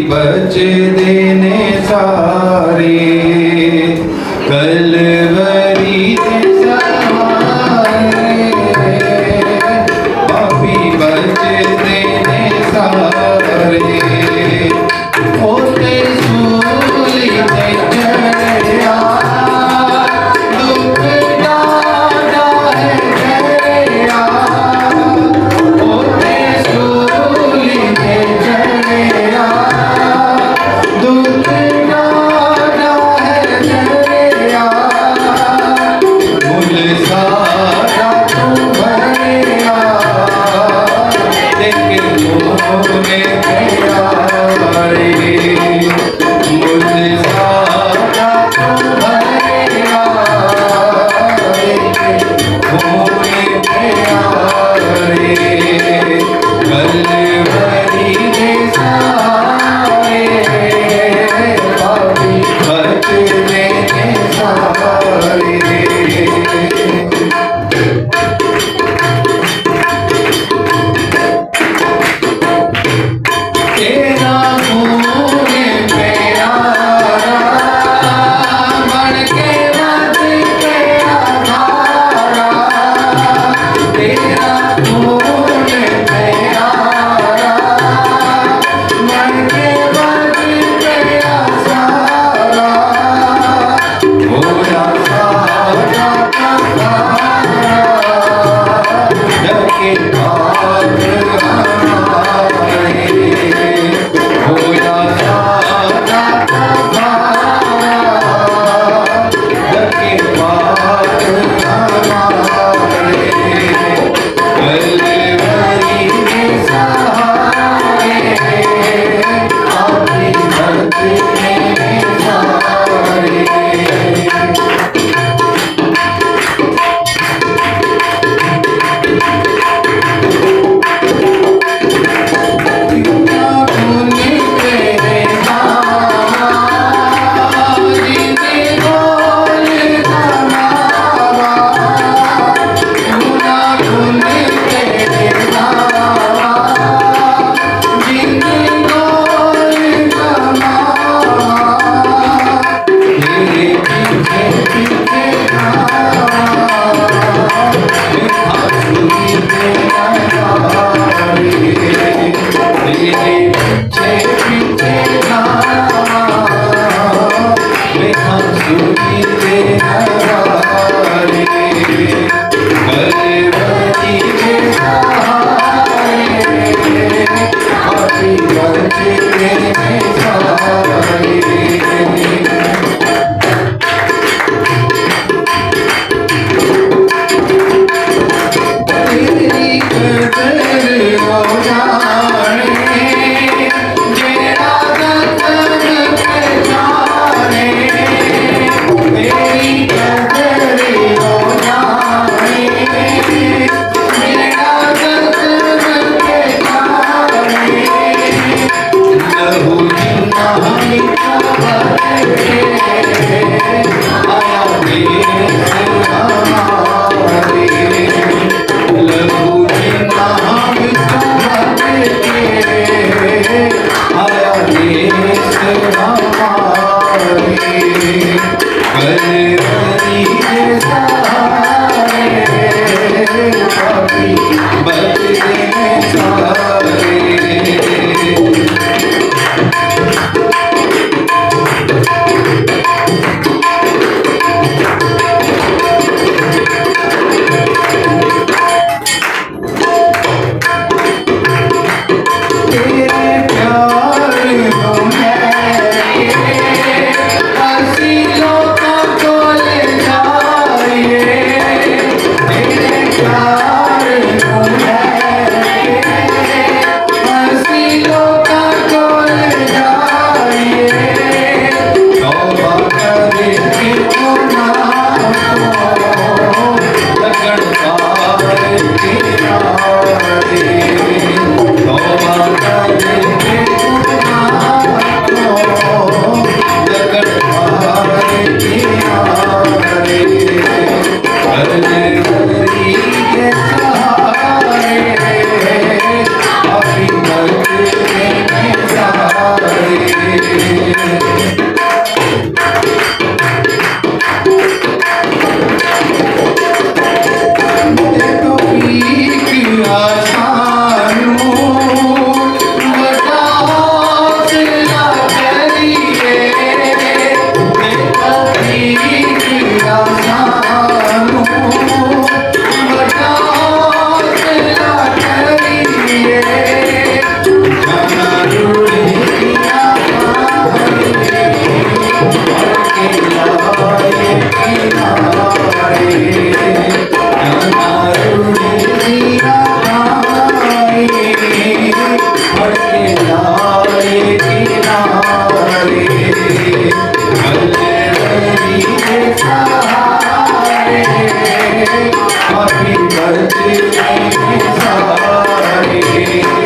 बच देने सारे कलवरी के सहारे पापी बच देने सारे होते सूली ने चढ़ा दुख डाला है चढ़ा होते सूली ने चढ़ा दुख डाला है चढ़ा मुझ सारा तू भरिया देख मोने प्यारे मुझ सारा तू भरिया देख मोने प्यारे कलवरी के सहारे पापी बच देने सारे तेरा खून प्यारा बन के बच गया धारा तेरा खून प्यारा बन के बच गया सारा होया सारा कहारा जगे पार हमारे होया सारा कहारा जगे पार हमारे कलवरी के सहारे पापी बच देने सारे Happy birthday, Sari.